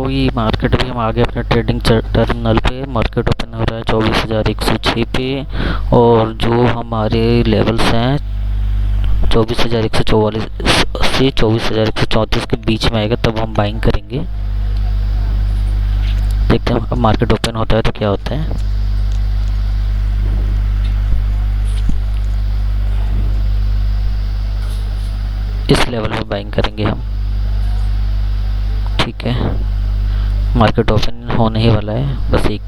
ये मार्केट भी हम आगे अपने ट्रेडिंग टर्मिनल पे मार्केट ओपन हो रहा है 24,106 पे। और जो हमारे लेवल्स हैं 24,144 से 24,134 के बीच में आएगा तब हम बाइंग करेंगे। देखते हैं अब मार्केट ओपन होता है तो क्या होता है। इस लेवल में बाइंग करेंगे हम। ठीक है, मार्केट ओपन होने ही वाला है, बस 1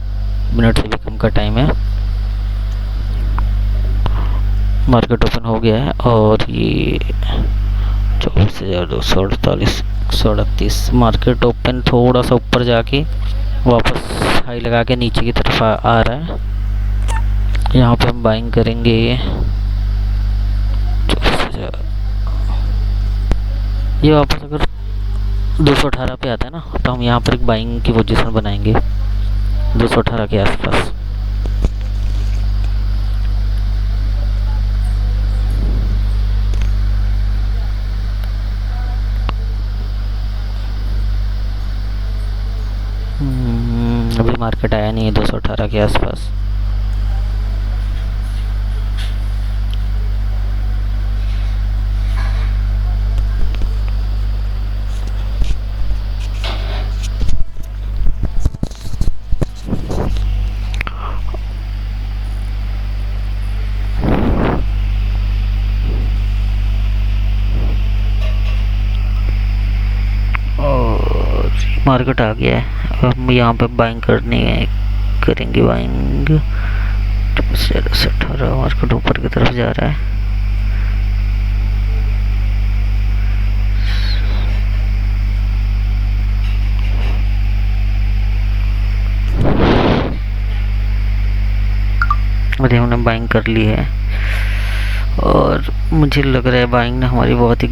मिनट से भी कम का टाइम है। मार्केट ओपन हो गया है और ये 24,248 मार्केट ओपन थोड़ा सा ऊपर जाके वापस हाई लगा के नीचे की तरफ आ रहा है। यहाँ पे हम बाइंग करेंगे 24,000। ये वापस अगर 218 पे आता है ना तो हम यहाँ पर एक बाइंग की पोजीशन बनाएंगे 218 के आसपास। अभी मार्केट आया नहीं है 218 के आसपास। मार्केट आ गया है, अब हम यहाँ पे बाइंग करेंगे बाइंग 18। मार्केट ऊपर की तरफ जा रहा है। अरे हमने बाइंग कर ली है और मुझे लग रहा है बाइंग ने हमारी बहुत ही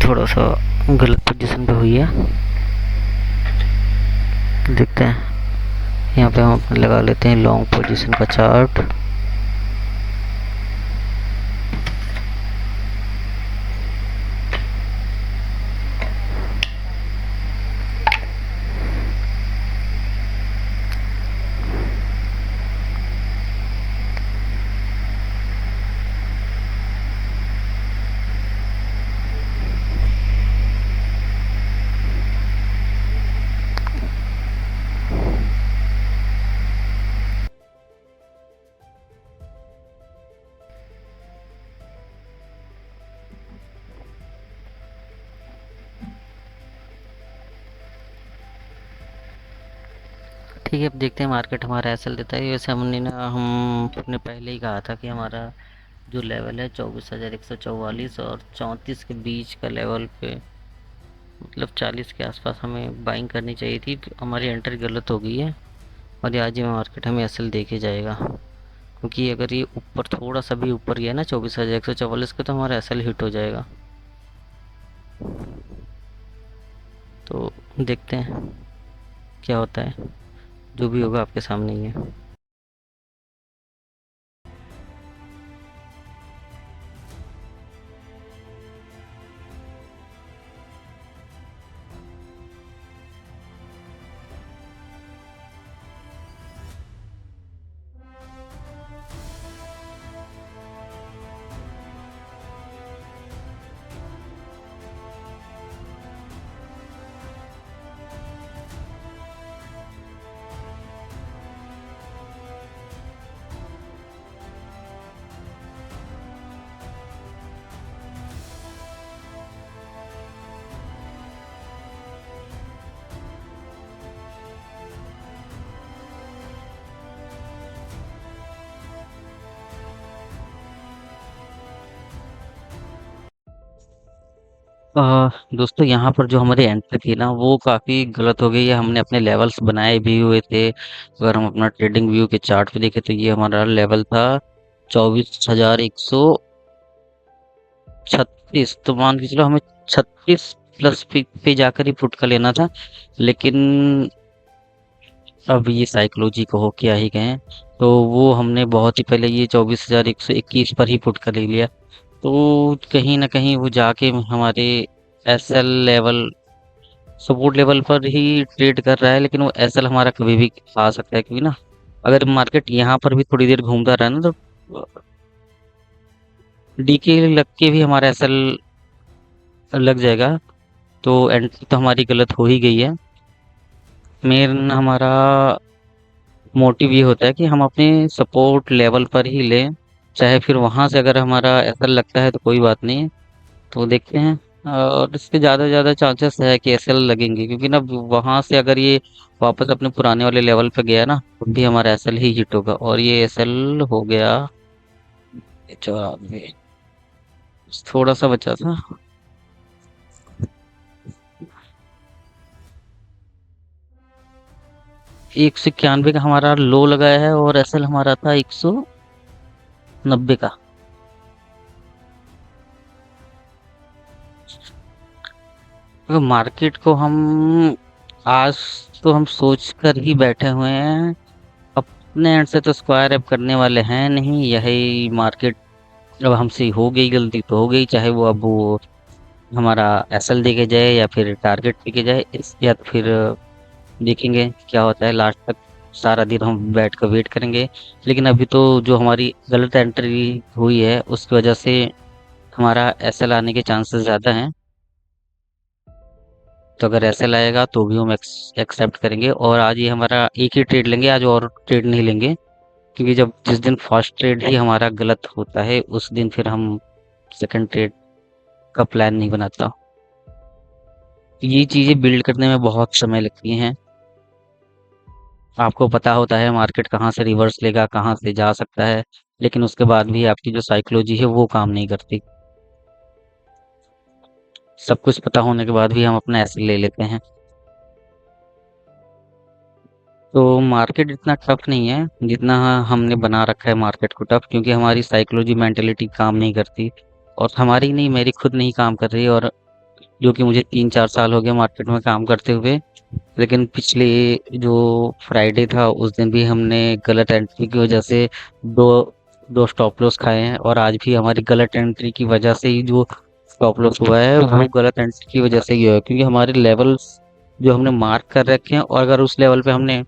थोड़ा सा गलत पोजीशन पे हुई है। देखते हैं, यहाँ पे हम अपने लगा लेते हैं लॉन्ग पोजीशन का चार्ट। ठीक है, अब देखते हैं मार्केट हमारा एसएल देता है। वैसे हमने पहले ही कहा था कि हमारा जो लेवल है 24,144 और 34 के बीच का लेवल पे, मतलब 40 के आसपास हमें बाइंग करनी चाहिए थी। हमारी एंट्री गलत हो गई है और आज ही मार्केट हमें एसएल दे के जाएगा, क्योंकि अगर ये ऊपर थोड़ा सा भी ऊपर गया ना 24,144 का तो हमारा एसएल हिट हो जाएगा। तो देखते हैं क्या होता है, जो भी होगा आपके सामने ही है। दोस्तों यहाँ पर जो हमारी एंट्री थी ना वो काफ़ी गलत हो गई है। हमने अपने लेवल्स बनाए भी हुए थे। अगर हम अपना ट्रेडिंग व्यू के चार्ट पे देखें तो ये हमारा लेवल था 24,136। तो मान के चलो हमें 36 प्लस पे जाकर ही पुट का लेना था, लेकिन अब ये साइकोलॉजी को हो क्या ही गए। तो वो हमने बहुत ही पहले ये 24,121 पर ही पुट का ले लिया। तो कहीं ना कहीं वो जाके हमारे एसएल लेवल सपोर्ट लेवल पर ही ट्रेड कर रहा है, लेकिन वो एसएल हमारा कभी भी आ सकता है, क्योंकि ना अगर मार्केट यहाँ पर भी थोड़ी देर घूमता रहा ना, तो डीके लग के भी हमारा एसएल लग जाएगा। तो एंट्री तो हमारी गलत हो ही गई है। मेन हमारा मोटिव ये होता है कि हम अपने सपोर्ट लेवल पर ही लें, चाहे फिर वहां से अगर हमारा एसएल लगता है तो कोई बात नहीं है, तो देखते हैं। और इसके ज़्यादा से ज़्यादा चांसेस है कि एसएल लगेंगे, क्योंकि ना वहां से अगर ये वापस अपने पुराने वाले लेवल पे गया ना, तो भी हमारा एसएल ही हिट होगा, और ये एसएल हो गया 94। थोड़ा सा बचा था। 191 का हमारा लो लगाया है, और एसएल हमारा था 190 का। तो मार्केट को हम आज तो हम सोच कर ही बैठे हुए हैं, अपने एंड से तो स्क्वायर अप करने वाले हैं नहीं। यही मार्केट अब हमसे हो गई, गलती तो हो गई, चाहे वो अब वो हमारा एसएल देके जाए या फिर टारगेट देके जाए, इस या तो फिर देखेंगे क्या होता है लास्ट तक। सारा दिन हम बैठ कर वेट करेंगे, लेकिन अभी तो जो हमारी गलत एंट्री हुई है उसकी वजह से हमारा एसएल आने के चांसेस ज़्यादा हैं। तो अगर एसएल आएगा तो भी हम एक्सेप्ट करेंगे, और आज ये हमारा एक ही ट्रेड लेंगे आज, और ट्रेड नहीं लेंगे, क्योंकि जब जिस दिन फर्स्ट ट्रेड ही हमारा गलत होता है उस दिन फिर हम सेकंड ट्रेड का प्लान नहीं बनाता। ये चीज़ें बिल्ड करने में बहुत समय लगती हैं। आपको पता होता है मार्केट कहाँ से रिवर्स लेगा, कहाँ से जा सकता है, लेकिन उसके बाद भी आपकी जो साइकोलॉजी है वो काम नहीं करती। सब कुछ पता होने के बाद भी हम अपना ऐसे ले लेते हैं। तो मार्केट इतना टफ नहीं है जितना हमने बना रखा है मार्केट को टफ, क्योंकि हमारी साइकोलॉजी मेंटेलिटी काम नहीं करती, और हमारी नहीं, मेरी खुद नहीं काम कर रही। और जो कि मुझे 3-4 साल हो गए मार्केट में काम करते हुए, लेकिन पिछले जो फ्राइडे था उस दिन भी हमने गलत एंट्री की वजह से दो दो स्टॉप लॉस खाए हैं, और आज भी हमारी गलत एंट्री की वजह से ही जो स्टॉप लॉस हुआ है वो गलत एंट्री की वजह से ही हुआ है, क्योंकि हमारे लेवल्स जो हमने मार्क कर रखे हैं, और अगर उस लेवल पे हमने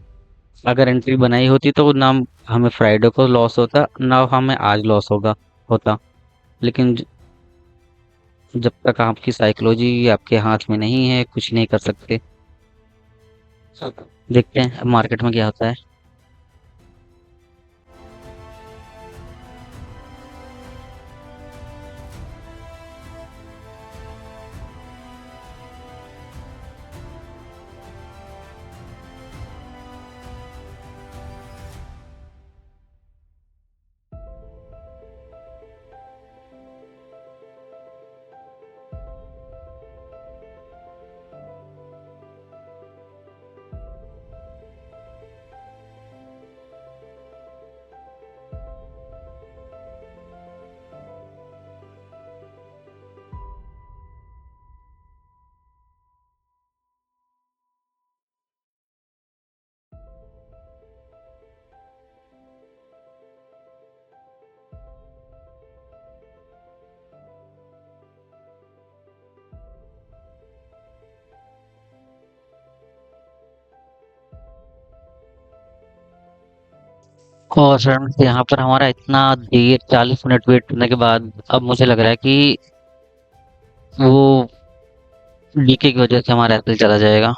अगर एंट्री बनाई होती तो ना हमें फ्राइडे को लॉस होता, ना हमें आज लॉस होता। लेकिन जब तक आपकी साइकोलॉजी आपके हाथ में नहीं है कुछ नहीं कर सकते। देखते हैं अब मार्केट में क्या होता है। और सर यहाँ पर हमारा इतना देर 40 मिनट वेट करने के बाद अब मुझे लग रहा है कि वो डीके की वजह से हमारा एसएल चला जाएगा,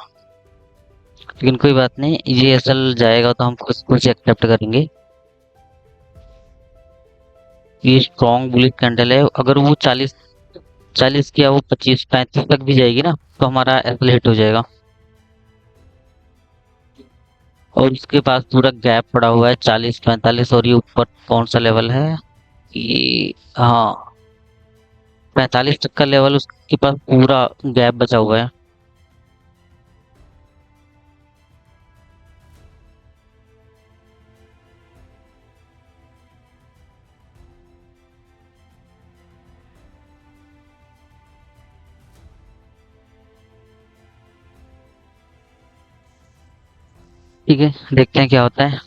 लेकिन कोई बात नहीं, ये एसएल जाएगा तो हम कुछ कुछ एक्सेप्ट करेंगे। ये स्ट्रॉन्ग बुलिश कैंडल है, अगर वो 40 की या वो 25-35 तक भी जाएगी ना, तो हमारा एसएल हिट हो जाएगा। और उसके पास पूरा गैप पड़ा हुआ है 40-45, और ये ऊपर कौन सा लेवल है, ये हाँ 45 तक का लेवल उसके पास पूरा गैप बचा हुआ है। ठीक है, देखते हैं क्या होता है।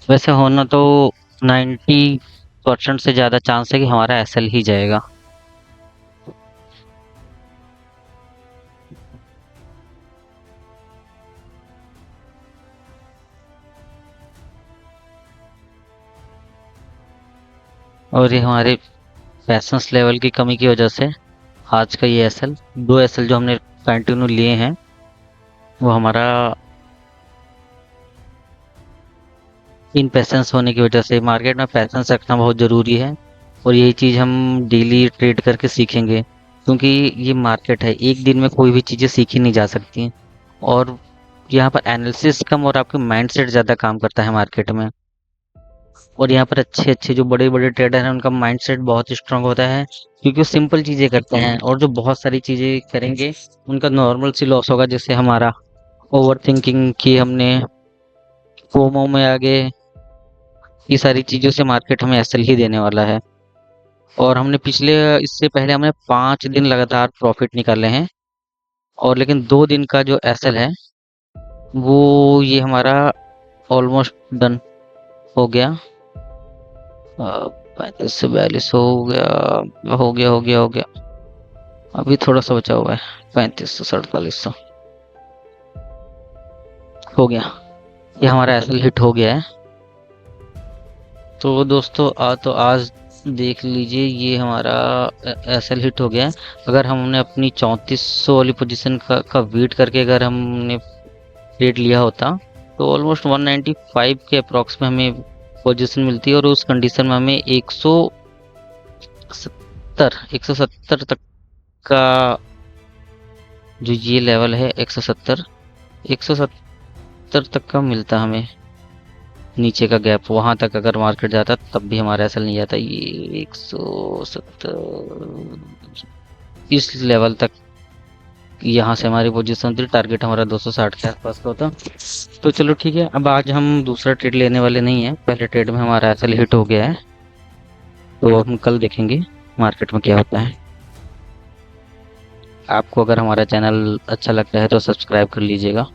वैसे होना तो 90% से ज़्यादा चांस है कि हमारा एसएल ही जाएगा। और ये हमारे पैसेंस लेवल की कमी की वजह से आज का ये एसएल, 2 एसएल जो हमने कंटिन्यू लिए हैं, वो हमारा इन पैसेंस होने की वजह से, मार्केट में पैसेंस रखना बहुत ज़रूरी है। और यही चीज़ हम डेली ट्रेड करके सीखेंगे, क्योंकि ये मार्केट है, एक दिन में कोई भी चीज़ें सीखी नहीं जा सकती। और यहाँ पर एनालिसिस कम और आपके माइंडसेट ज़्यादा काम करता है मार्केट में। और यहाँ पर अच्छे अच्छे जो बड़े बड़े ट्रेडर हैं, उनका माइंडसेट बहुत स्ट्रांग होता है, क्योंकि वो सिंपल चीज़ें करते हैं। और जो बहुत सारी चीज़ें करेंगे, उनका नॉर्मल सी लॉस होगा। जैसे हमारा ओवर थिंकिंग की हमने, फोमो में आगे, ये सारी चीज़ों से मार्केट हमें एसएल ही देने वाला है। और हमने पिछले, इससे पहले हमने 5 दिन लगातार प्रॉफिट निकाले हैं। और लेकिन 2 दिन का जो एसएल है, वो ये हमारा ऑलमोस्ट डन हो गया। 35 से 42 हो गया। अभी थोड़ा सा बचा हुआ है, 35 से 47 हो गया। ये हमारा एसएल हिट हो गया है। तो दोस्तों तो आज देख लीजिए, ये हमारा एसएल हिट हो गया है। अगर हमने अपनी 3400 वाली पोजीशन का वेट करके अगर हमने ट्रेड लिया होता, तो ऑलमोस्ट 195 के अप्रॉक्स में हमें पोजीशन मिलती है। और उस कंडीशन में हमें 170 तक का जो ये लेवल है, 170 तक का मिलता हमें नीचे का गैप। वहां तक अगर मार्केट जाता तब भी हमारा एसएल नहीं जाता। ये 170 इस लेवल तक, यहाँ से हमारी पोजीशन थी। टारगेट हमारा 260 के आसपास का होता। तो चलो ठीक है, अब आज हम दूसरा ट्रेड लेने वाले नहीं है। पहले ट्रेड में हमारा एसएल हिट हो गया है, तो हम कल देखेंगे मार्केट में क्या होता है। आपको अगर हमारा चैनल अच्छा लगता है तो सब्सक्राइब कर लीजिएगा।